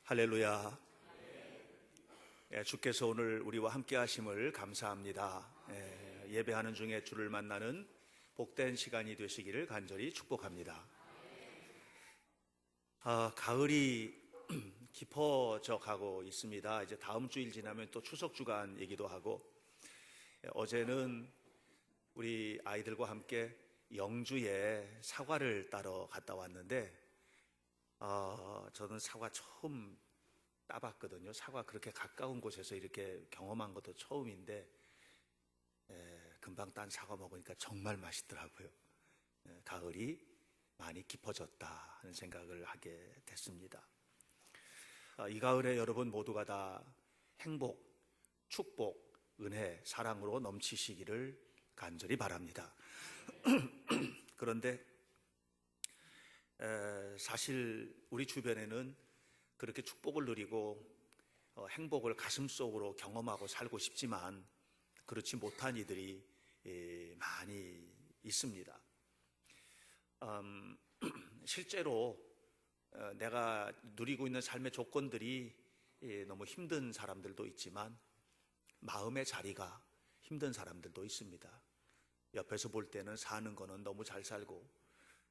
할렐루야. 주께서 오늘 우리와 함께 하심을 감사합니다. 예배하는 중에 주를 만나는 복된 시간이 되시기를 간절히 축복합니다. 가을이 깊어져 가고 있습니다. 이제 다음 주일 지나면 또 추석 주간 얘기도 하고, 어제는 우리 아이들과 함께 영주에 사과를 따러 갔다 왔는데, 저는 사과 처음 따봤거든요. 사과 그렇게 가까운 곳에서 이렇게 경험한 것도 처음인데, 금방 딴 사과 먹으니까 정말 맛있더라고요. 가을이 많이 깊어졌다 하는 생각을 하게 됐습니다. 이 가을에 여러분 모두가 다 행복, 축복, 은혜, 사랑으로 넘치시기를 간절히 바랍니다. 그런데 사실 우리 주변에는 그렇게 축복을 누리고 행복을 가슴속으로 경험하고 살고 싶지만 그렇지 못한 이들이 많이 있습니다. 실제로 내가 누리고 있는 삶의 조건들이 너무 힘든 사람들도 있지만 마음의 자리가 힘든 사람들도 있습니다. 옆에서 볼 때는 사는 거는 너무 잘 살고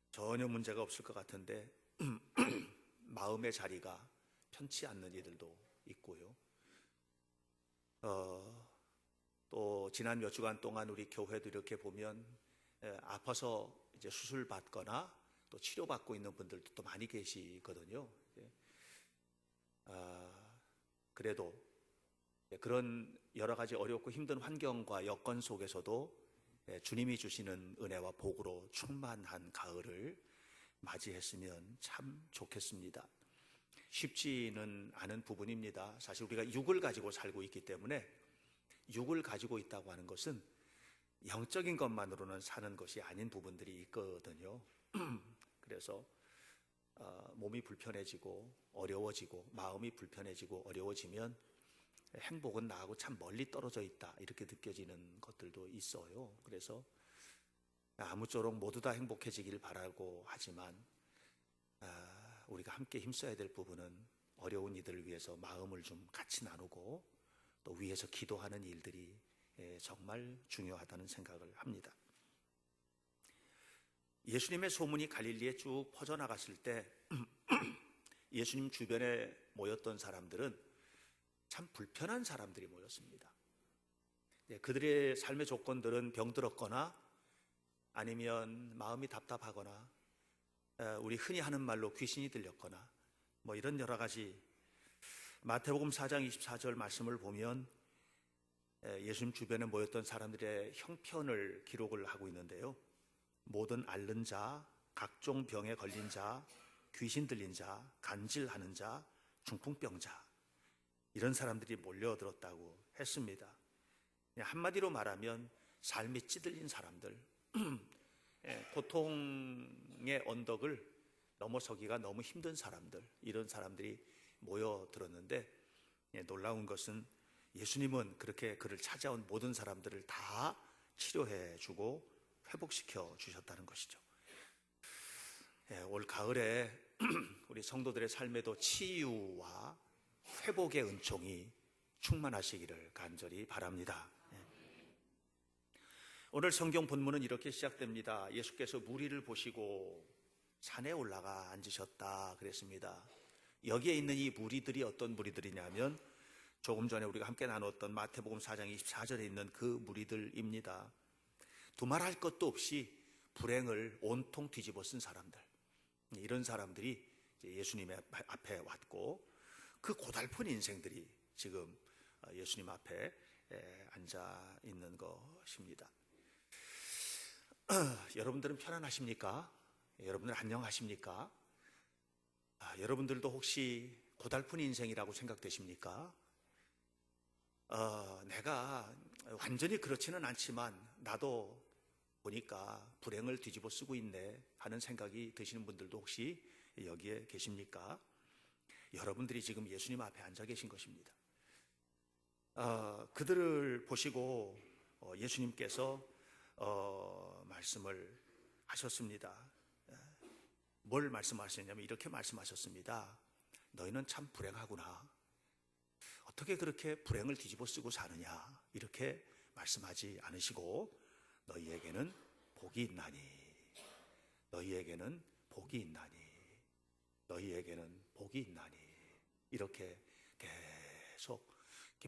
전혀 문제가 없을 것 같은데 마음의 자리가 편치 않는 이들도 있고요. 또 지난 몇 주간 동안 우리 교회도 이렇게 보면 아파서 이제 수술 받거나 또 치료받고 있는 분들도 또 많이 계시거든요. 그래도 그런 여러 가지 어렵고 힘든 환경과 여건 속에서도 주님이 주시는 은혜와 복으로 충만한 가을을 맞이했으면 참 좋겠습니다. 쉽지는 않은 부분입니다. 사실 우리가 육을 가지고 살고 있기 때문에 육을 가지고 있다고 하는 것은 영적인 것만으로는 사는 것이 아닌 부분들이 있거든요. 그래서 몸이 불편해지고 어려워지고 마음이 불편해지고 어려워지면 행복은 나하고 참 멀리 떨어져 있다 이렇게 느껴지는 것들도 있어요. 그래서 아무쪼록 모두 다 행복해지길 바라고 하지만 우리가 함께 힘써야 될 부분은 어려운 이들을 위해서 마음을 좀 같이 나누고 또 위해서 기도하는 일들이 정말 중요하다는 생각을 합니다. 예수님의 소문이 갈릴리에 쭉 퍼져나갔을 때 예수님 주변에 모였던 사람들은 참 불편한 사람들이 모였습니다. 그들의 삶의 조건들은 병들었거나 아니면 마음이 답답하거나 우리 흔히 하는 말로 귀신이 들렸거나 뭐 이런 여러 가지. 마태복음 4장 24절 말씀을 보면 예수님 주변에 모였던 사람들의 형편을 기록을 하고 있는데요. 모든 앓는 자, 각종 병에 걸린 자, 귀신 들린 자, 간질하는 자, 중풍병자 이런 사람들이 몰려들었다고 했습니다. 한마디로 말하면 삶이 찌들린 사람들, 고통의 언덕을 넘어서기가 너무 힘든 사람들, 이런 사람들이 모여들었는데 놀라운 것은 예수님은 그렇게 그를 찾아온 모든 사람들을 다 치료해 주고 회복시켜 주셨다는 것이죠. 올 가을에 우리 성도들의 삶에도 치유와 회복의 은총이 충만하시기를 간절히 바랍니다. 오늘 성경 본문은 이렇게 시작됩니다. 예수께서 무리를 보시고 산에 올라가 앉으셨다 그랬습니다. 여기에 있는 이 무리들이 어떤 무리들이냐면 조금 전에 우리가 함께 나눴던 마태복음 4장 24절에 있는 그 무리들입니다. 두말할 것도 없이 불행을 온통 뒤집어 쓴 사람들, 이런 사람들이 예수님의 앞에 왔고 그 고달픈 인생들이 지금 예수님 앞에 앉아 있는 것입니다. 여러분들은 편안하십니까? 여러분들 안녕하십니까? 여러분들도 혹시 고달픈 인생이라고 생각되십니까? 내가 완전히 그렇지는 않지만 나도 보니까 불행을 뒤집어 쓰고 있네 하는 생각이 드시는 분들도 혹시 여기에 계십니까? 여러분들이 지금 예수님 앞에 앉아 계신 것입니다. 그들을 보시고 예수님께서 말씀을 하셨습니다. 뭘 말씀하셨냐면 이렇게 말씀하셨습니다. 너희는 참 불행하구나. 어떻게 그렇게 불행을 뒤집어 쓰고 사느냐, 이렇게 말씀하지 않으시고 너희에게는 복이 있나니, 너희에게는 복이 있나니, 너희에게는 복이 있나니, 이렇게 계속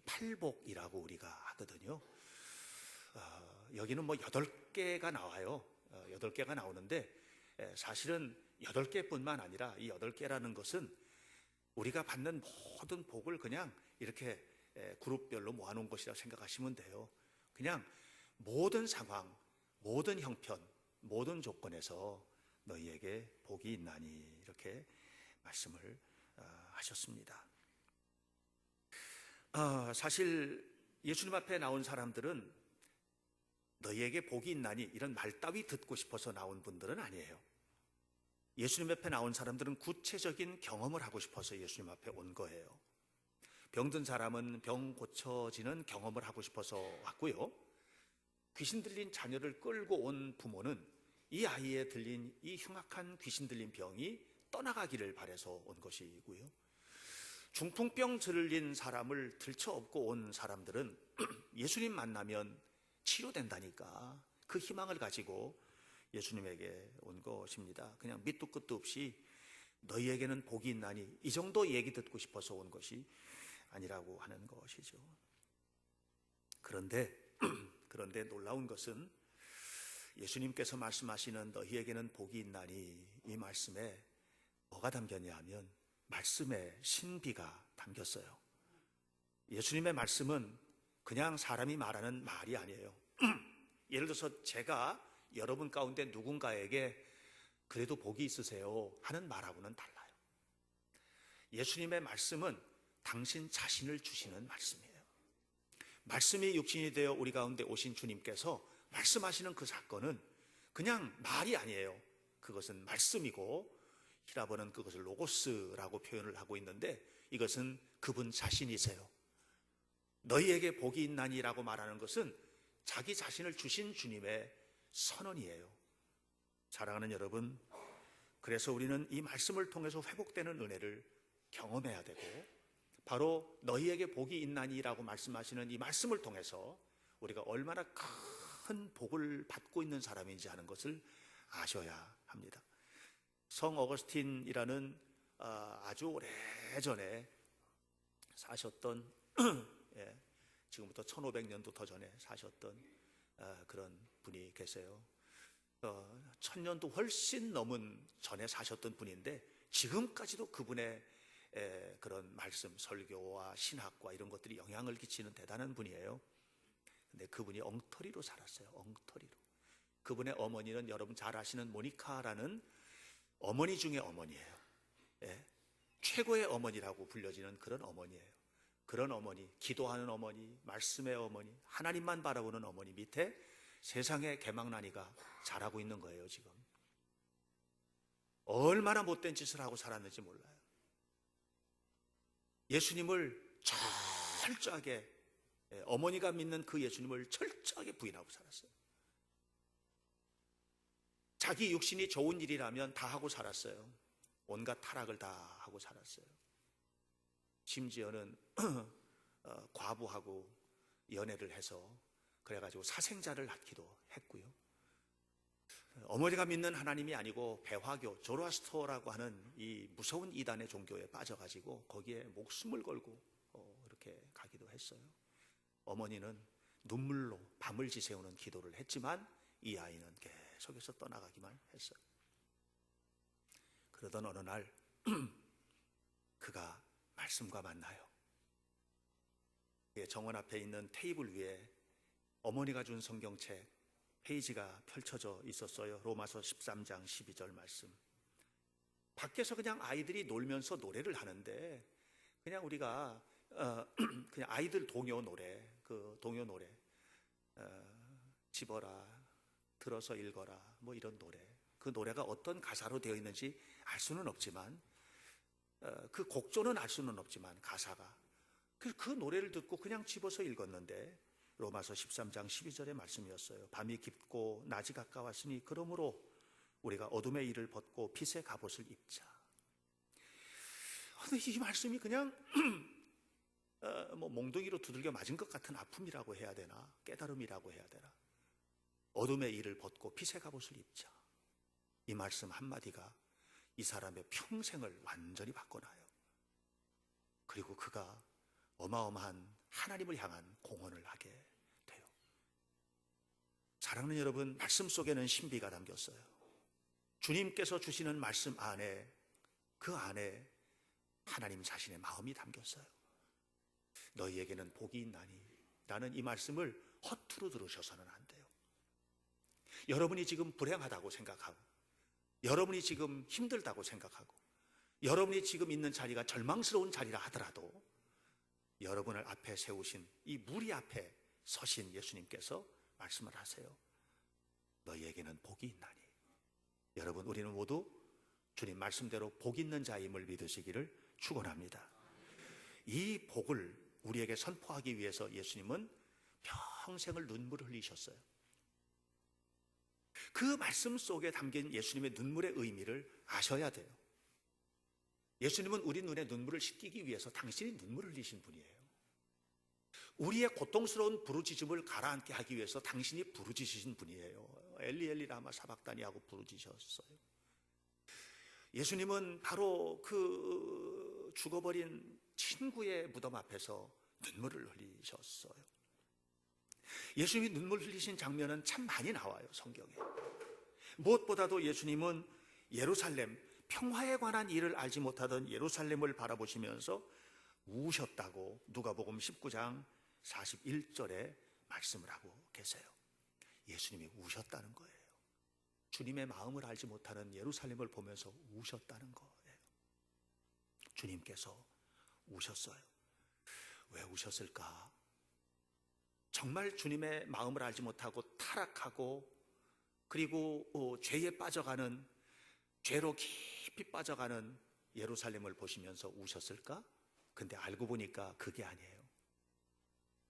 팔복이라고 우리가 하거든요. 여기는 뭐 8개가 나와요. 8개가 나오는데 사실은 8개뿐만 아니라 이 8개라는 것은 우리가 받는 모든 복을 그냥 이렇게 그룹별로 모아놓은 것이라고 생각하시면 돼요. 그냥 모든 상황, 모든 형편, 모든 조건에서 너희에게 복이 있나니, 이렇게 말씀을 하셨습니다. 사실 예수님 앞에 나온 사람들은 너희에게 복이 있나니 이런 말 따위 듣고 싶어서 나온 분들은 아니에요. 예수님 앞에 나온 사람들은 구체적인 경험을 하고 싶어서 예수님 앞에 온 거예요. 병든 사람은 병 고쳐지는 경험을 하고 싶어서 왔고요. 귀신 들린 자녀를 끌고 온 부모는 이 아이에 들린 이 흉악한 귀신 들린 병이 떠나가기를 바라서 온 것이고요. 중풍병 들린 사람을 들쳐업고 온 사람들은 예수님 만나면 치료된다니까 그 희망을 가지고 예수님에게 온 것입니다. 그냥 밑도 끝도 없이 너희에게는 복이 있나니, 이 정도 얘기 듣고 싶어서 온 것이 아니라고 하는 것이죠. 그런데 놀라운 것은 예수님께서 말씀하시는 너희에게는 복이 있나니, 이 말씀에 뭐가 담겼냐 하면 말씀에 신비가 담겼어요. 예수님의 말씀은 그냥 사람이 말하는 말이 아니에요. 예를 들어서 제가 여러분 가운데 누군가에게 그래도 복이 있으세요 하는 말하고는 달라요. 예수님의 말씀은 당신 자신을 주시는 말씀이에요. 말씀이 육신이 되어 우리 가운데 오신 주님께서 말씀하시는 그 사건은 그냥 말이 아니에요. 그것은 말씀이고, 히라보는 그것을 로고스라고 표현을 하고 있는데, 이것은 그분 자신이세요. 너희에게 복이 있나니라고 말하는 것은 자기 자신을 주신 주님의 선언이에요. 사랑하는 여러분, 그래서 우리는 이 말씀을 통해서 회복되는 은혜를 경험해야 되고, 바로 너희에게 복이 있나니라고 말씀하시는 이 말씀을 통해서 우리가 얼마나 큰 복을 받고 있는 사람인지 하는 것을 아셔야 합니다. 성 어거스틴이라는 아주 오래전에 사셨던 지금부터 1500년도 더 전에 사셨던 그런 분이 계세요. 1000년도 훨씬 넘은 전에 사셨던 분인데 지금까지도 그분의 그런 말씀, 설교와 신학과 이런 것들이 영향을 끼치는 대단한 분이에요. 근데 그분이 엉터리로 살았어요. 엉터리로. 그분의 어머니는 여러분 잘 아시는 모니카라는 어머니 중에 어머니예요. 최고의 어머니라고 불려지는 그런 어머니예요. 그런 어머니, 기도하는 어머니, 말씀의 어머니, 하나님만 바라보는 어머니 밑에 세상의 개망나니가 자라고 있는 거예요. 지금 얼마나 못된 짓을 하고 살았는지 몰라요. 예수님을 철저하게, 어머니가 믿는 그 예수님을 철저하게 부인하고 살았어요. 자기 육신이 좋은 일이라면 다 하고 살았어요. 온갖 타락을 다 하고 살았어요. 심지어는 과부하고 연애를 해서 그래가지고 사생자를 낳기도 했고요. 어머니가 믿는 하나님이 아니고 배화교, 조로아스터라고 하는 이 무서운 이단의 종교에 빠져가지고 거기에 목숨을 걸고 이렇게 가기도 했어요. 어머니는 눈물로 밤을 지새우는 기도를 했지만 이 아이는 계속해서 떠나가기만 했어요. 그러던 어느 날 그가 말씀과 만나요. 정원 앞에 있는 테이블 위에 어머니가 준 성경책 페이지가 펼쳐져 있었어요. 로마서 13장 12절 말씀. 밖에서 그냥 아이들이 놀면서 노래를 하는데 그냥 우리가 그냥 아이들 동요 노래, 그 동요 노래 집어라, 들어서 읽어라, 뭐 이런 노래. 그 노래가 어떤 가사로 되어 있는지 알 수는 없지만, 그 곡조는 알 수는 없지만 가사가, 그 노래를 듣고 그냥 집어서 읽었는데 로마서 13장 12절의 말씀이었어요. 밤이 깊고 낮이 가까웠으니 그러므로 우리가 어둠의 일을 벗고 빛의 갑옷을 입자. 근데 이 말씀이 그냥 몽둥이로 두들겨 맞은 것 같은 아픔이라고 해야 되나, 깨달음이라고 해야 되나. 어둠의 일을 벗고 빛의 갑옷을 입자. 이 말씀 한마디가 이 사람의 평생을 완전히 바꿔놔요. 그리고 그가 어마어마한 하나님을 향한 공헌을 하게 돼요. 사랑하는 여러분, 말씀 속에는 신비가 담겼어요. 주님께서 주시는 말씀 안에, 그 안에 하나님 자신의 마음이 담겼어요. 너희에게는 복이 있나니 라는 이 말씀을 허투루 들으셔서는 안 돼요. 여러분이 지금 불행하다고 생각하고, 여러분이 지금 힘들다고 생각하고, 여러분이 지금 있는 자리가 절망스러운 자리라 하더라도 여러분을 앞에 세우신 이 무리 앞에 서신 예수님께서 말씀을 하세요. 너희에게는 복이 있나니. 여러분, 우리는 모두 주님 말씀대로 복 있는 자임을 믿으시기를 축원합니다. 이 복을 우리에게 선포하기 위해서 예수님은 평생을 눈물을 흘리셨어요. 그 말씀 속에 담긴 예수님의 눈물의 의미를 아셔야 돼요. 예수님은 우리 눈에 눈물을 씻기기 위해서 당신이 눈물을 흘리신 분이에요. 우리의 고통스러운 부르짖음을 가라앉게 하기 위해서 당신이 부르짖으신 분이에요. 엘리 엘리 라마 사박다니 하고 부르짖으셨어요. 예수님은 바로 그 죽어버린 친구의 무덤 앞에서 눈물을 흘리셨어요. 예수님이 눈물 흘리신 장면은 참 많이 나와요, 성경에. 무엇보다도 예수님은 예루살렘, 평화에 관한 일을 알지 못하던 예루살렘을 바라보시면서 우셨다고 누가복음 19장 41절에 말씀을 하고 계세요. 예수님이 우셨다는 거예요. 주님의 마음을 알지 못하는 예루살렘을 보면서 우셨다는 거예요. 주님께서 우셨어요. 왜 우셨을까? 정말 주님의 마음을 알지 못하고 타락하고 그리고 죄에 빠져가는, 죄로 깊이 빠져가는 예루살렘을 보시면서 우셨을까? 근데 알고 보니까 그게 아니에요.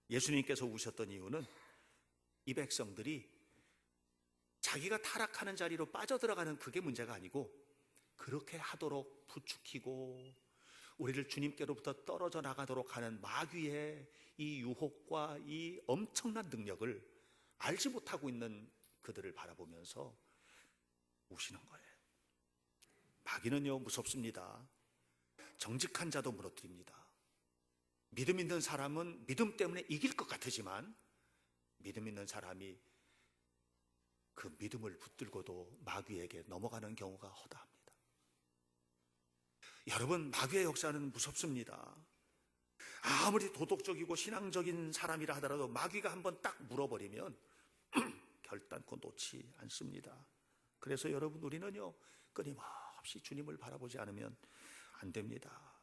예수님께서 우셨던 이유는 이 백성들이 자기가 타락하는 자리로 빠져들어가는 그게 문제가 아니고, 그렇게 하도록 부추기고 우리를 주님께로부터 떨어져 나가도록 하는 마귀의 이 유혹과 이 엄청난 능력을 알지 못하고 있는 그들을 바라보면서 우시는 거예요. 마귀는요, 무섭습니다. 정직한 자도 무너뜨립니다. 믿음 있는 사람은 믿음 때문에 이길 것 같으지만 믿음 있는 사람이 그 믿음을 붙들고도 마귀에게 넘어가는 경우가 허다합니다. 여러분, 마귀의 역사는 무섭습니다. 아무리 도덕적이고 신앙적인 사람이라 하더라도 마귀가 한번 딱 물어버리면 결단코 놓지 않습니다. 그래서 여러분, 우리는요, 끊임없이 주님을 바라보지 않으면 안 됩니다.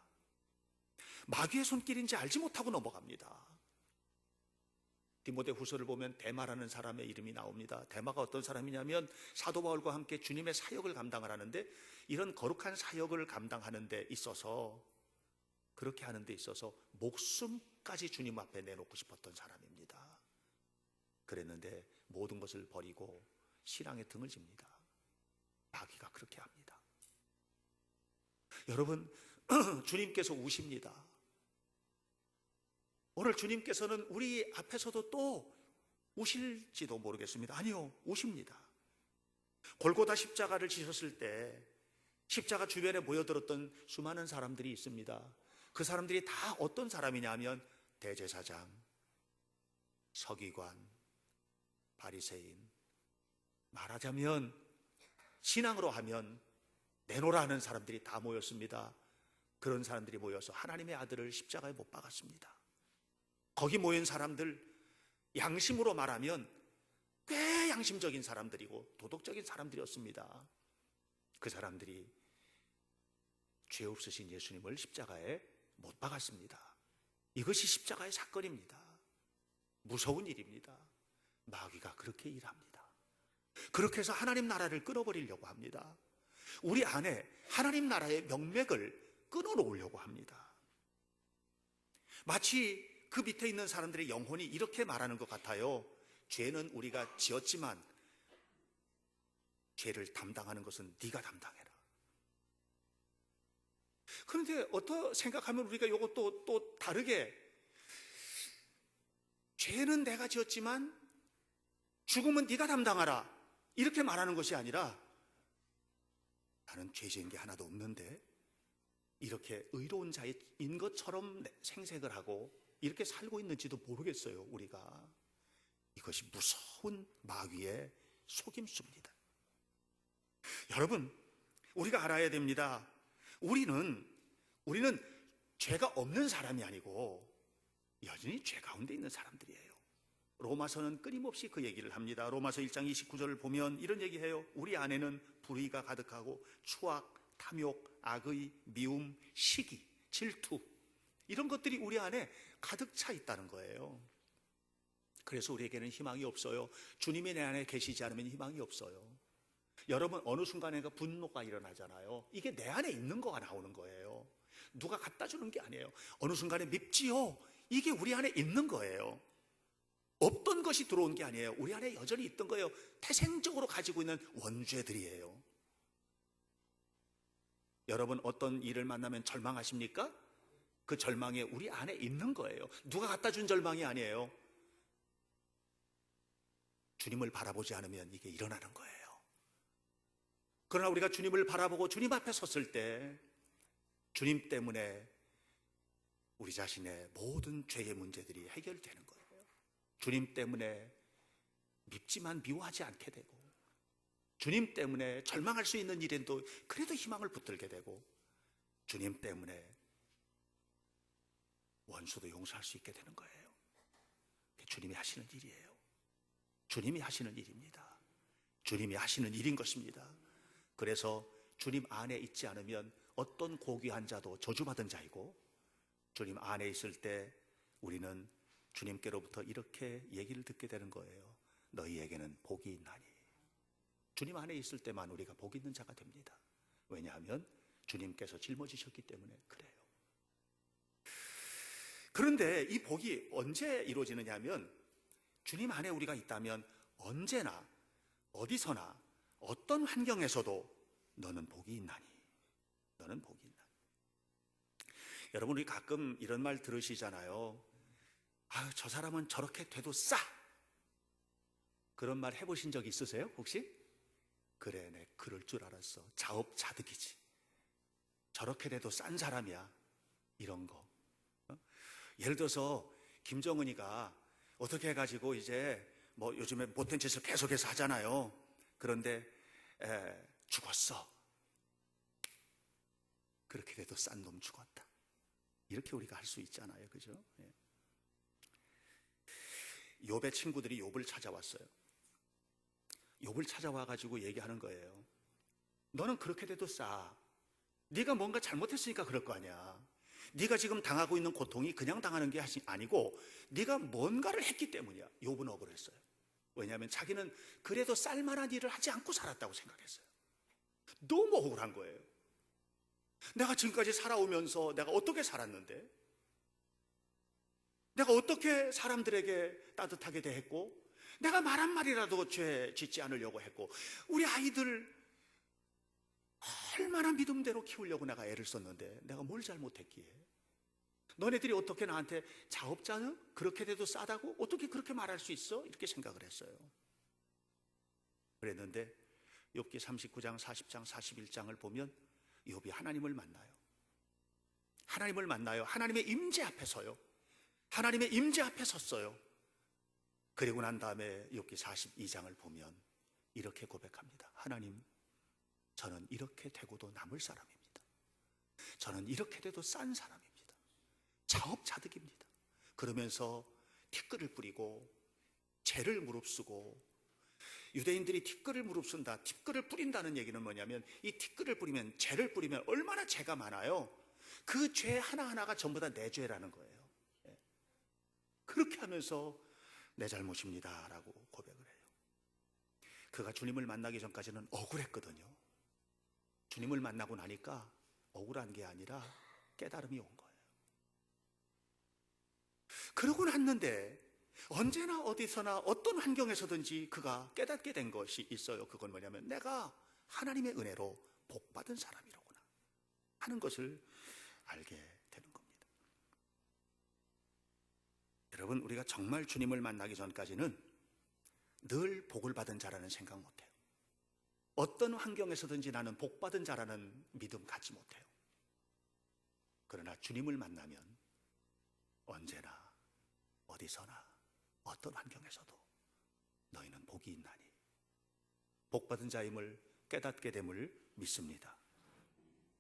마귀의 손길인지 알지 못하고 넘어갑니다. 디모데후서를 보면 데마라는 사람의 이름이 나옵니다. 데마가 어떤 사람이냐면 사도 바울과 함께 주님의 사역을 감당을 하는데, 이런 거룩한 사역을 감당하는 데 있어서, 그렇게 하는 데 있어서 목숨까지 주님 앞에 내놓고 싶었던 사람입니다. 그랬는데 모든 것을 버리고 신앙에 등을 집니다. 마귀가 그렇게 합니다. 여러분, 주님께서 우십니다. 오늘 주님께서는 우리 앞에서도 또 우실지도 모르겠습니다. 아니요, 우십니다. 골고다 십자가를 지셨을 때 십자가 주변에 모여들었던 수많은 사람들이 있습니다. 그 사람들이 다 어떤 사람이냐면 대제사장, 서기관, 바리새인, 말하자면 신앙으로 하면 내놓으라 하는 사람들이 다 모였습니다. 그런 사람들이 모여서 하나님의 아들을 십자가에 못 박았습니다. 거기 모인 사람들, 양심으로 말하면 꽤 양심적인 사람들이고 도덕적인 사람들이었습니다. 그 사람들이 죄 없으신 예수님을 십자가에 못 박았습니다. 이것이 십자가의 사건입니다. 무서운 일입니다. 마귀가 그렇게 일합니다. 그렇게 해서 하나님 나라를 끊어버리려고 합니다. 우리 안에 하나님 나라의 명맥을 끊어놓으려고 합니다. 마치 그 밑에 있는 사람들의 영혼이 이렇게 말하는 것 같아요. 죄는 우리가 지었지만 죄를 담당하는 것은 네가 담당해라. 그런데 어떻게 생각하면 우리가 이것도 또 다르게, 죄는 내가 지었지만 죽음은 네가 담당하라, 이렇게 말하는 것이 아니라, 나는 죄 지은 게 하나도 없는데 이렇게 의로운 자인 것처럼 생색을 하고 이렇게 살고 있는지도 모르겠어요. 우리가 이것이 무서운 마귀의 속임수입니다. 여러분, 우리가 알아야 됩니다. 우리는 죄가 없는 사람이 아니고 여전히 죄 가운데 있는 사람들이에요. 로마서는 끊임없이 그 얘기를 합니다. 로마서 1장 29절을 보면 이런 얘기해요. 우리 안에는 불의가 가득하고 추악, 탐욕, 악의, 미움, 시기, 질투, 이런 것들이 우리 안에 가득 차 있다는 거예요. 그래서 우리에게는 희망이 없어요. 주님이 내 안에 계시지 않으면 희망이 없어요. 여러분, 어느 순간에 분노가 일어나잖아요. 이게 내 안에 있는 거가 나오는 거예요. 누가 갖다 주는 게 아니에요. 어느 순간에 밉지요. 이게 우리 안에 있는 거예요. 없던 것이 들어온 게 아니에요. 우리 안에 여전히 있던 거예요. 태생적으로 가지고 있는 원죄들이에요. 여러분, 어떤 일을 만나면 절망하십니까? 그 절망이 우리 안에 있는 거예요. 누가 갖다 준 절망이 아니에요. 주님을 바라보지 않으면 이게 일어나는 거예요. 그러나 우리가 주님을 바라보고 주님 앞에 섰을 때 주님 때문에 우리 자신의 모든 죄의 문제들이 해결되는 거예요. 주님 때문에 밉지만 미워하지 않게 되고, 주님 때문에 절망할 수 있는 일에도 그래도 희망을 붙들게 되고, 주님 때문에 원수도 용서할 수 있게 되는 거예요. 주님이 하시는 일이에요. 주님이 하시는 일입니다. 주님이 하시는 일인 것입니다. 그래서 주님 안에 있지 않으면 어떤 고귀한 자도 저주받은 자이고, 주님 안에 있을 때 우리는 주님께로부터 이렇게 얘기를 듣게 되는 거예요. 너희에게는 복이 있나니. 주님 안에 있을 때만 우리가 복 있는 자가 됩니다. 왜냐하면 주님께서 짊어지셨기 때문에 그래요. 그런데 이 복이 언제 이루어지느냐 하면, 주님 안에 우리가 있다면 언제나 어디서나 어떤 환경에서도 너는 복이 있나니, 너는 복이 있나니. 여러분, 우리 가끔 이런 말 들으시잖아요. 아유, 저 사람은 저렇게 돼도 싸. 그런 말 해보신 적 있으세요 혹시? 그래, 내 그럴 줄 알았어. 자업자득이지. 저렇게 돼도 싼 사람이야. 이런 거. 예를 들어서 김정은이가 어떻게 해가지고 이제 뭐 요즘에 못된 짓을 계속해서 하잖아요. 그런데 죽었어. 그렇게 돼도 싼 놈 죽었다. 이렇게 우리가 할 수 있잖아요. 그죠? 욥의 친구들이 욥을 찾아왔어요. 욥을 찾아와가지고 얘기하는 거예요. 너는 그렇게 돼도 싸. 네가 뭔가 잘못했으니까 그럴 거 아니야. 네가 지금 당하고 있는 고통이 그냥 당하는 게 아니고 네가 뭔가를 했기 때문이야. 욥은 억울했어요. 왜냐하면 자기는 그래도 쌀만한 일을 하지 않고 살았다고 생각했어요. 너무 억울한 거예요. 내가 지금까지 살아오면서 내가 어떻게 살았는데, 내가 어떻게 사람들에게 따뜻하게 대했고, 내가 말 한마디라도 죄 짓지 않으려고 했고, 우리 아이들 얼마나 믿음대로 키우려고 내가 애를 썼는데 내가 뭘 잘못했기에, 너네들이 어떻게 나한테 자업자득? 그렇게 돼도 싸다고? 어떻게 그렇게 말할 수 있어? 이렇게 생각을 했어요. 그랬는데 욥기 39장, 40장, 41장을 보면 욥이 하나님을 만나요. 하나님을 만나요. 하나님의 임재 앞에 서요. 하나님의 임재 앞에 섰어요. 그리고 난 다음에 욥기 42장을 보면 이렇게 고백합니다. 하나님, 저는 이렇게 되고도 남을 사람입니다. 저는 이렇게 돼도 싼 사람입니다. 자업자득입니다. 그러면서 티끌을 뿌리고 죄를 무릅쓰고, 유대인들이 티끌을 무릅쓴다, 티끌을 뿌린다는 얘기는 뭐냐면, 이 티끌을 뿌리면, 죄를 뿌리면 얼마나 죄가 많아요. 그 죄 하나하나가 전부 다 내 죄라는 거예요. 그렇게 하면서 내 잘못입니다 라고 고백을 해요. 그가 주님을 만나기 전까지는 억울했거든요. 주님을 만나고 나니까 억울한 게 아니라 깨달음이 온 거예요. 그러고 났는데 언제나 어디서나 어떤 환경에서든지 그가 깨닫게 된 것이 있어요. 그건 뭐냐면, 내가 하나님의 은혜로 복받은 사람이로구나 하는 것을 알게 되는 겁니다. 여러분, 우리가 정말 주님을 만나기 전까지는 늘 복을 받은 자라는 생각 못해요. 어떤 환경에서든지 나는 복 받은 자라는 믿음 갖지 못해요. 그러나 주님을 만나면 언제나 어디서나 어떤 환경에서도 너희는 복이 있나니, 복 받은 자임을 깨닫게 됨을 믿습니다.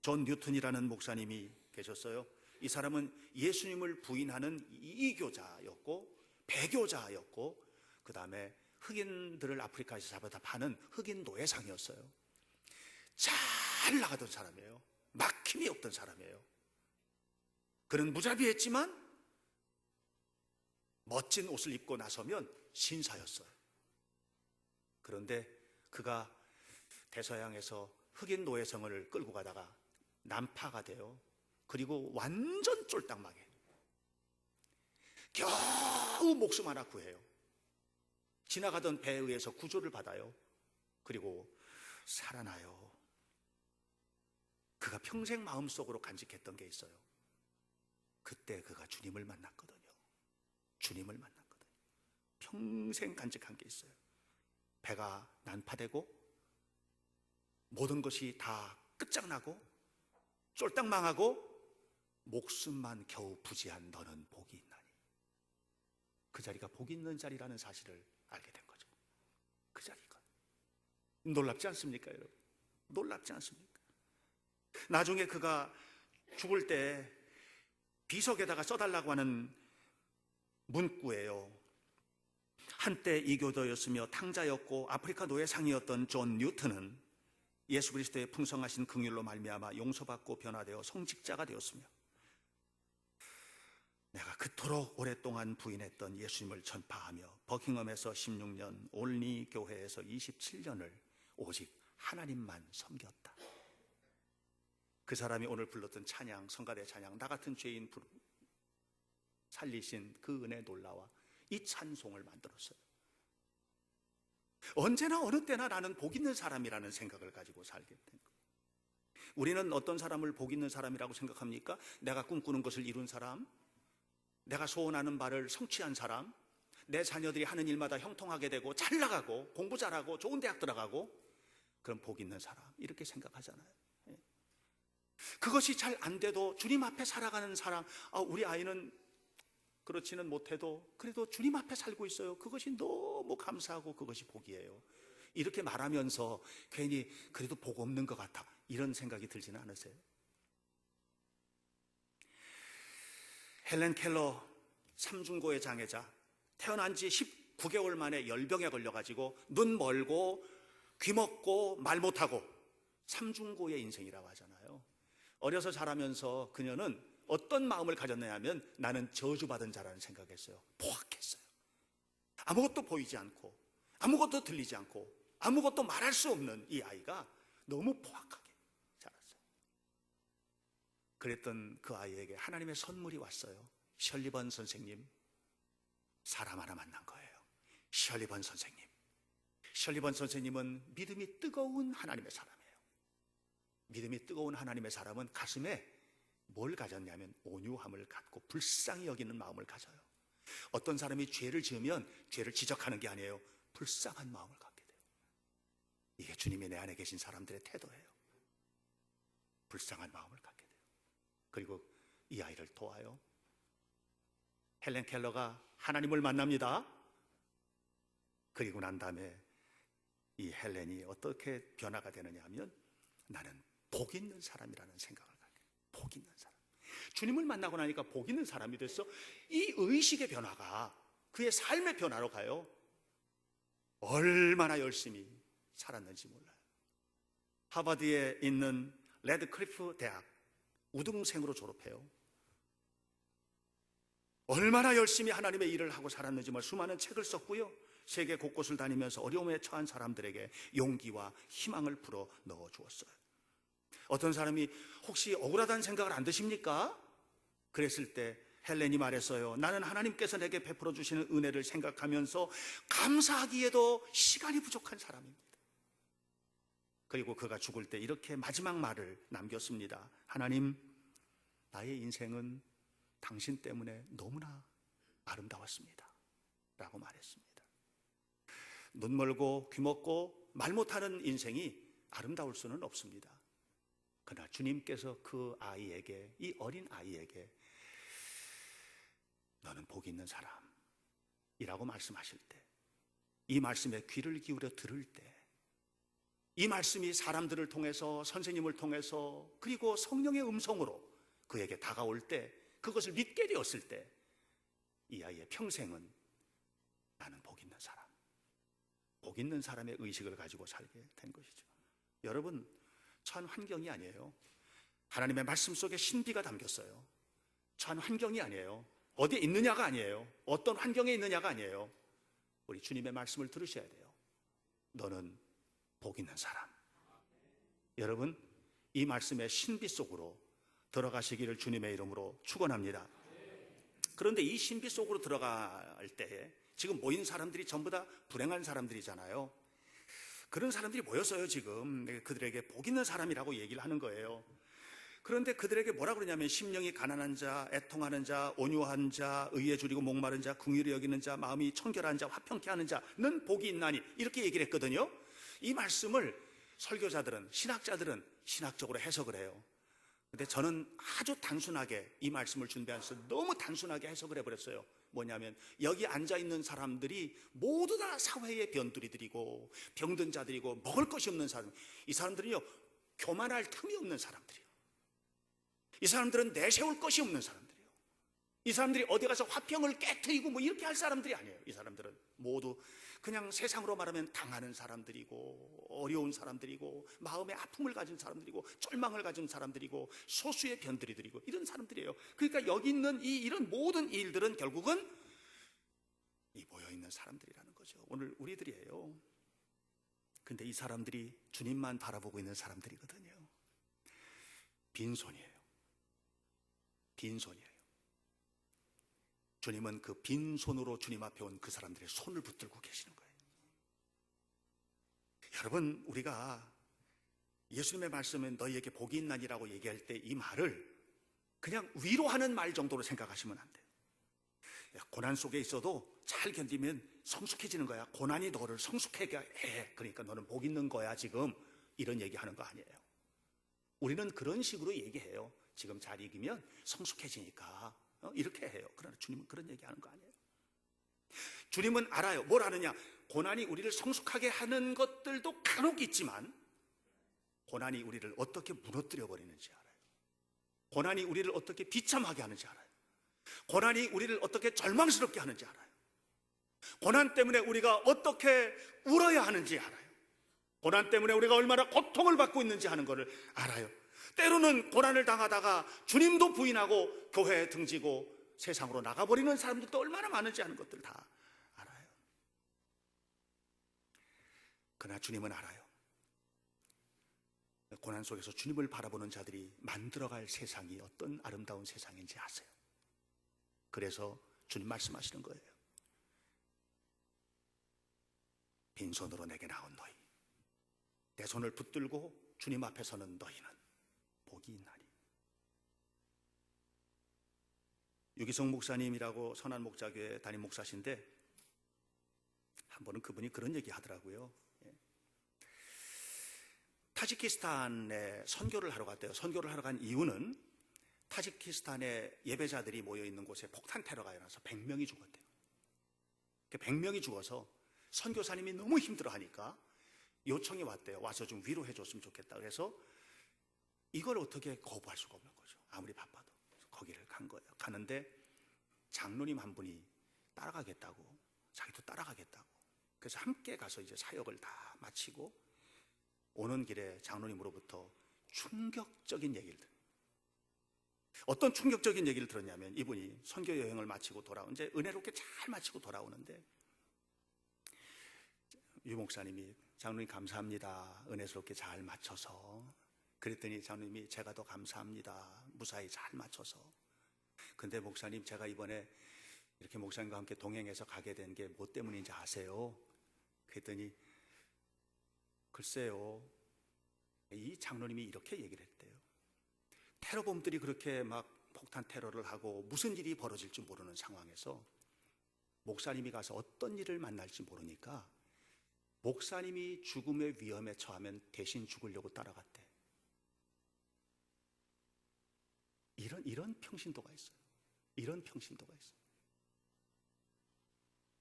존 뉴턴이라는 목사님이 계셨어요. 이 사람은 예수님을 부인하는 이교자였고 배교자였고, 그 다음에 흑인들을 아프리카에서 잡아다 파는 흑인 노예상이었어요. 잘 나가던 사람이에요. 막힘이 없던 사람이에요. 그는 무자비했지만 멋진 옷을 입고 나서면 신사였어요. 그런데 그가 대서양에서 흑인 노예성을 끌고 가다가 난파가 돼요. 그리고 완전 쫄딱망해. 겨우 목숨 하나 구해요. 지나가던 배에 의해서 구조를 받아요. 그리고 살아나요. 그가 평생 마음속으로 간직했던 게 있어요. 그때 그가 주님을 만났거든요. 주님을 만났거든요. 평생 간직한 게 있어요. 배가 난파되고 모든 것이 다 끝장나고 쫄딱망하고 목숨만 겨우 부지한 너는 복이 있나니. 그 자리가 복이 있는 자리라는 사실을 알게 된 거죠. 그 자리가 놀랍지 않습니까, 여러분? 놀랍지 않습니까? 나중에 그가 죽을 때 비석에다가 써달라고 하는 문구예요. 한때 이교도였으며 탕자였고 아프리카 노예상이었던 존 뉴턴은 예수 그리스도의 풍성하신 긍휼로 말미암아 용서받고 변화되어 성직자가 되었으며, 내가 그토록 오랫동안 부인했던 예수님을 전파하며 버킹엄에서 16년, 올리 교회에서 27년을 오직 하나님만 섬겼다. 그 사람이 오늘 불렀던 찬양, 성가대 찬양, 나 같은 죄인 살리신 그 은혜 놀라와 이 찬송을 만들었어요. 언제나 어느 때나 나는 복 있는 사람이라는 생각을 가지고 살게 된 거예요. 우리는 어떤 사람을 복 있는 사람이라고 생각합니까? 내가 꿈꾸는 것을 이룬 사람, 내가 소원하는 바를 성취한 사람, 내 자녀들이 하는 일마다 형통하게 되고 잘 나가고 공부 잘하고 좋은 대학 들어가고, 그런 복 있는 사람, 이렇게 생각하잖아요. 그것이 잘 안 돼도 주님 앞에 살아가는 사람, 우리 아이는 그렇지는 못해도 그래도 주님 앞에 살고 있어요. 그것이 너무 감사하고 그것이 복이에요. 이렇게 말하면서 괜히 그래도 복 없는 것 같아, 이런 생각이 들지는 않으세요? 헬렌 켈러, 삼중고의 장애자, 태어난 지 19개월 만에 열병에 걸려가지고 눈 멀고 귀 먹고 말 못하고 삼중고의 인생이라고 하잖아요. 어려서 자라면서 그녀는 어떤 마음을 가졌느냐 하면 나는 저주받은 자라는 생각했어요. 포악했어요. 아무것도 보이지 않고 아무것도 들리지 않고 아무것도 말할 수 없는 이 아이가 너무 포악하게 자랐어요. 그랬던 그 아이에게 하나님의 선물이 왔어요. 셜리번 선생님, 사람 하나 만난 거예요. 셜리번 선생님. 셜리번 선생님은 믿음이 뜨거운 하나님의 사람이에요. 믿음이 뜨거운 하나님의 사람은 가슴에 뭘 가졌냐면 온유함을 갖고 불쌍히 여기는 마음을 가져요. 어떤 사람이 죄를 지으면 죄를 지적하는 게 아니에요. 불쌍한 마음을 갖게 돼요. 이게 주님이 내 안에 계신 사람들의 태도예요. 불쌍한 마음을 갖게 돼요. 그리고 이 아이를 도와요. 헬렌 켈러가 하나님을 만납니다. 그리고 난 다음에 이 헬렌이 어떻게 변화가 되느냐 하면 나는 복 있는 사람이라는 생각을 갖게 돼요. 복 있는 사람. 주님을 만나고 나니까 복 있는 사람이 됐어. 이 의식의 변화가 그의 삶의 변화로 가요. 얼마나 열심히 살았는지 몰라요. 하버드에 있는 레드클리프 대학 우등생으로 졸업해요. 얼마나 열심히 하나님의 일을 하고 살았는지 수많은 책을 썼고요. 세계 곳곳을 다니면서 어려움에 처한 사람들에게 용기와 희망을 불어 넣어 주었어요. 어떤 사람이 혹시 억울하다는 생각을 안 드십니까? 그랬을 때 헬렌이 말했어요. 나는 하나님께서 내게 베풀어 주시는 은혜를 생각하면서 감사하기에도 시간이 부족한 사람입니다. 그리고 그가 죽을 때 이렇게 마지막 말을 남겼습니다. 하나님, 나의 인생은 당신 때문에 너무나 아름다웠습니다 라고 말했습니다. 눈 멀고 귀 먹고 말 못하는 인생이 아름다울 수는 없습니다. 그러나 주님께서 그 아이에게, 이 어린 아이에게 너는 복이 있는 사람이라고 말씀하실 때, 이 말씀에 귀를 기울여 들을 때, 이 말씀이 사람들을 통해서, 선생님을 통해서, 그리고 성령의 음성으로 그에게 다가올 때, 그것을 믿게 되었을 때, 이 아이의 평생은 나는 복 있는 사람, 복 있는 사람의 의식을 가지고 살게 된 것이죠. 여러분, 처한 환경이 아니에요. 하나님의 말씀 속에 신비가 담겼어요. 처한 환경이 아니에요. 어디에 있느냐가 아니에요. 어떤 환경에 있느냐가 아니에요. 우리 주님의 말씀을 들으셔야 돼요. 너는 복 있는 사람. 여러분, 이 말씀의 신비 속으로 들어가시기를 주님의 이름으로 축원합니다. 그런데 이 신비 속으로 들어갈 때에 지금 모인 사람들이 전부 다 불행한 사람들이잖아요. 그런 사람들이 모였어요. 지금 그들에게 복 있는 사람이라고 얘기를 하는 거예요. 그런데 그들에게 뭐라 그러냐면 심령이 가난한 자, 애통하는 자, 온유한 자, 의에 줄이고 목마른 자, 긍휼히 여기는 자, 마음이 청결한 자, 화평케 하는 자는 복이 있나니, 이렇게 얘기를 했거든요. 이 말씀을 설교자들은, 신학자들은 신학적으로 해석을 해요. 근데 저는 아주 단순하게 이 말씀을 준비하면서 너무 단순하게 해석을 해버렸어요. 뭐냐면 여기 앉아있는 사람들이 모두 다 사회의 변두리들이고 병든 자들이고 먹을 것이 없는 사람, 이 사람들은요 교만할 틈이 없는 사람들이에요. 이 사람들은 내세울 것이 없는 사람들이에요. 이 사람들이 어디 가서 화평을 깨트리고 뭐 이렇게 할 사람들이 아니에요. 이 사람들은 모두 그냥 세상으로 말하면 당하는 사람들이고 어려운 사람들이고 마음의 아픔을 가진 사람들이고 절망을 가진 사람들이고 소수의 변두리들이고 이런 사람들이에요. 그러니까 여기 있는 이런 모든 일들은 결국은 이 모여있는 사람들이라는 거죠. 오늘 우리들이에요. 근데 이 사람들이 주님만 바라보고 있는 사람들이거든요. 빈손이에요. 빈손이에요. 주님은 그 빈손으로 주님 앞에 온 그 사람들의 손을 붙들고 계시는 거예요. 여러분, 우리가 예수님의 말씀은 너희에게 복이 있나니라고 얘기할 때 이 말을 그냥 위로하는 말 정도로 생각하시면 안 돼요. 고난 속에 있어도 잘 견디면 성숙해지는 거야. 고난이 너를 성숙하게 해. 그러니까 너는 복 있는 거야 지금. 이런 얘기하는 거 아니에요. 우리는 그런 식으로 얘기해요. 지금 잘 이기면 성숙해지니까 이렇게 해요. 그러나 주님은 그런 얘기하는 거 아니에요. 주님은 알아요. 뭘 아느냐? 고난이 우리를 성숙하게 하는 것들도 간혹 있지만 고난이 우리를 어떻게 무너뜨려 버리는지 알아요. 고난이 우리를 어떻게 비참하게 하는지 알아요. 고난이 우리를 어떻게 절망스럽게 하는지 알아요. 고난 때문에 우리가 어떻게 울어야 하는지 알아요. 고난 때문에 우리가 얼마나 고통을 받고 있는지 하는 것을 알아요. 때로는 고난을 당하다가 주님도 부인하고 교회에 등지고 세상으로 나가버리는 사람들도 얼마나 많은지 하는 것들 다 알아요. 그러나 주님은 알아요. 고난 속에서 주님을 바라보는 자들이 만들어갈 세상이 어떤 아름다운 세상인지 아세요. 그래서 주님 말씀하시는 거예요. 빈손으로 내게 나온 너희, 내 손을 붙들고 주님 앞에 서는 너희는 복이 있나니. 유기성 목사님이라고 선한 목자교회 담임 목사신데 한 번은 그분이 그런 얘기 하더라고요. 타지키스탄에 선교를 하러 갔대요. 선교를 하러 간 이유는 타지키스탄에 예배자들이 모여있는 곳에 폭탄 테러가 일어나서 100명이 죽었대요. 100명이 죽어서 선교사님이 너무 힘들어하니까 요청이 왔대요. 와서 좀 위로해 줬으면 좋겠다. 그래서 이걸 어떻게 거부할 수가 없는 거죠. 아무리 바빠도. 그래서 거기를 간 거예요. 가는데 장로님 한 분이 따라가겠다고, 자기도 따라가겠다고. 그래서 함께 가서 이제 사역을 다 마치고 오는 길에 장로님으로부터 충격적인 얘기를 들어요. 어떤 충격적인 얘기를 들었냐면 이분이 선교 여행을 마치고 이제 은혜롭게 잘 마치고 돌아오는데 유 목사님이 장로님 감사합니다. 은혜스럽게 잘 마쳐서. 그랬더니 장로님이 제가 더 감사합니다. 무사히 잘 마쳐서. 근데 목사님 제가 이번에 이렇게 목사님과 함께 동행해서 가게 된 게 뭐 때문인지 아세요? 그랬더니 글쎄요. 이 장로님이 이렇게 얘기를 했대요. 테러범들이 그렇게 막 폭탄 테러를 하고 무슨 일이 벌어질지 모르는 상황에서 목사님이 가서 어떤 일을 만날지 모르니까 목사님이 죽음의 위험에 처하면 대신 죽으려고 따라갔대. 이런 평신도가 있어요. 이런 평신도가 있어요.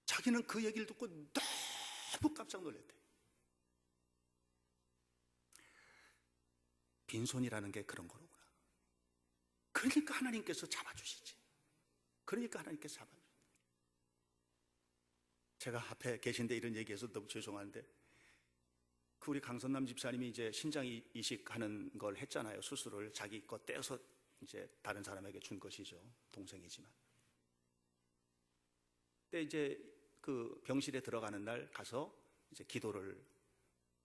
자기는 그 얘기를 듣고 너무 깜짝 놀랐대. 빈손이라는 게 그런 거로구나. 그러니까 하나님께서 잡아주시지. 그러니까 하나님께서 잡아주시지. 제가 앞에 계신데 이런 얘기해서 너무 죄송한데, 그 우리 강선남 집사님이 이제 신장 이식하는 걸 했잖아요. 수술을 자기 거 떼어서 이제 다른 사람에게 준 것이죠. 동생이지만. 근데 이제 그 병실에 들어가는 날 가서 이제 기도를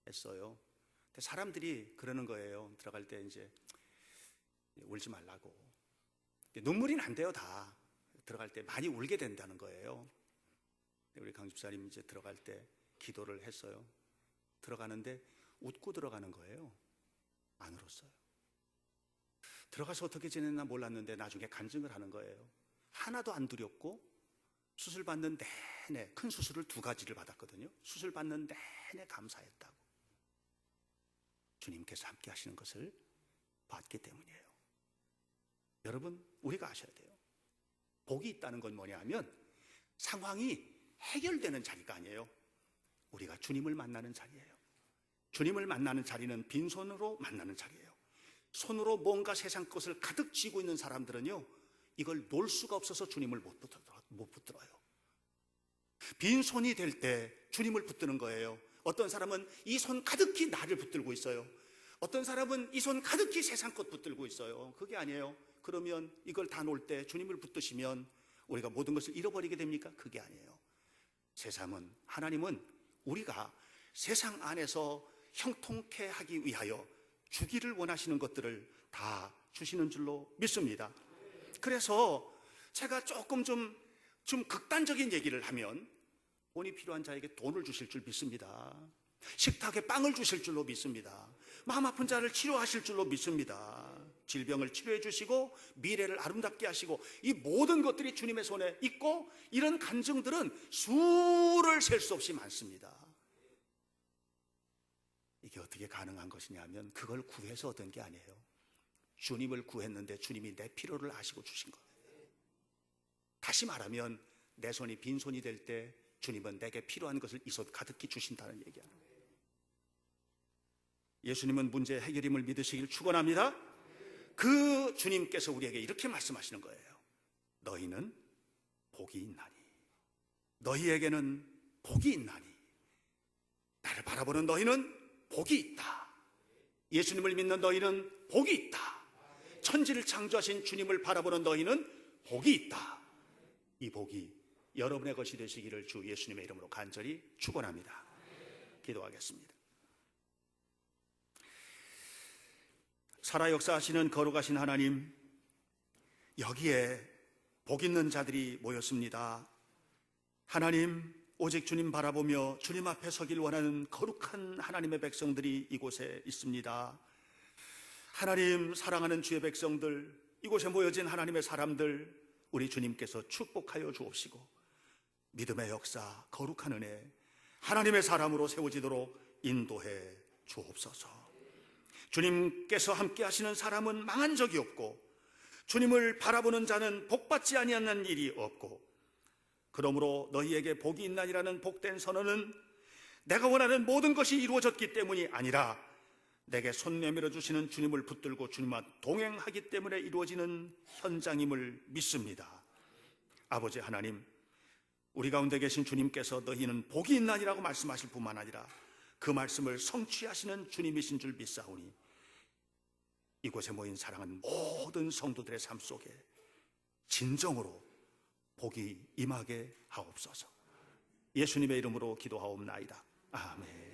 했어요. 근데 사람들이 그러는 거예요. 들어갈 때 이제 울지 말라고. 눈물이 난대요, 다. 들어갈 때 많이 울게 된다는 거예요. 우리 강 집사님 이제 들어갈 때 기도를 했어요. 들어가는데 웃고 들어가는 거예요. 안 울었어요. 들어가서 어떻게 지냈나 몰랐는데 나중에 간증을 하는 거예요. 하나도 안 두렵고 수술 받는 내내, 큰 수술을 2가지를 받았거든요. 수술 받는 내내 감사했다고. 주님께서 함께 하시는 것을 봤기 때문이에요. 여러분, 우리가 아셔야 돼요. 복이 있다는 건 뭐냐면 상황이 해결되는 자리가 아니에요. 우리가 주님을 만나는 자리예요. 주님을 만나는 자리는 빈손으로 만나는 자리예요. 손으로 뭔가 세상 것을 가득 쥐고 있는 사람들은요, 이걸 놓을 수가 없어서 주님을 못 붙들어요. 빈손이 될 때 주님을 붙드는 거예요. 어떤 사람은 이 손 가득히 나를 붙들고 있어요. 어떤 사람은 이 손 가득히 세상 것 붙들고 있어요. 그게 아니에요. 그러면 이걸 다 놓을 때 주님을 붙드시면 우리가 모든 것을 잃어버리게 됩니까? 그게 아니에요. 세상은, 하나님은 우리가 세상 안에서 형통케 하기 위하여 주기를 원하시는 것들을 다 주시는 줄로 믿습니다. 그래서 제가 조금 좀 극단적인 얘기를 하면 돈이 필요한 자에게 돈을 주실 줄 믿습니다. 식탁에 빵을 주실 줄로 믿습니다. 마음 아픈 자를 치료하실 줄로 믿습니다. 질병을 치료해 주시고 미래를 아름답게 하시고, 이 모든 것들이 주님의 손에 있고, 이런 간증들은 수를 셀 수 없이 많습니다. 이게 어떻게 가능한 것이냐면 그걸 구해서 얻은 게 아니에요. 주님을 구했는데 주님이 내 필요를 아시고 주신 거예요. 다시 말하면 내 손이 빈손이 될 때 주님은 내게 필요한 것을 이 손 가득히 주신다는 얘기하는 거예요. 예수님은 문제 해결임을 믿으시길 축원합니다. 그 주님께서 우리에게 이렇게 말씀하시는 거예요. 너희는 복이 있나니, 너희에게는 복이 있나니, 나를 바라보는 너희는 복이 있다. 예수님을 믿는 너희는 복이 있다. 천지를 창조하신 주님을 바라보는 너희는 복이 있다. 이 복이 여러분의 것이 되시기를 주 예수님의 이름으로 간절히 축원합니다. 기도하겠습니다. 살아 역사하시는 거룩하신 하나님, 여기에 복 있는 자들이 모였습니다. 하나님, 오직 주님 바라보며 주님 앞에 서길 원하는 거룩한 하나님의 백성들이 이곳에 있습니다. 하나님, 사랑하는 주의 백성들, 이곳에 모여진 하나님의 사람들, 우리 주님께서 축복하여 주옵시고 믿음의 역사, 거룩한 은혜, 하나님의 사람으로 세워지도록 인도해 주옵소서. 주님께서 함께 하시는 사람은 망한 적이 없고, 주님을 바라보는 자는 복받지 아니하는 일이 없고, 그러므로 너희에게 복이 있나니라는 복된 선언은 내가 원하는 모든 것이 이루어졌기 때문이 아니라 내게 손 내밀어 주시는 주님을 붙들고 주님과 동행하기 때문에 이루어지는 현장임을 믿습니다. 아버지 하나님, 우리 가운데 계신 주님께서 너희는 복이 있나니라고 말씀하실 뿐만 아니라 그 말씀을 성취하시는 주님이신 줄 믿사오니 이곳에 모인 사랑하는 모든 성도들의 삶 속에 진정으로 복이 임하게 하옵소서. 예수님의 이름으로 기도하옵나이다. 아멘.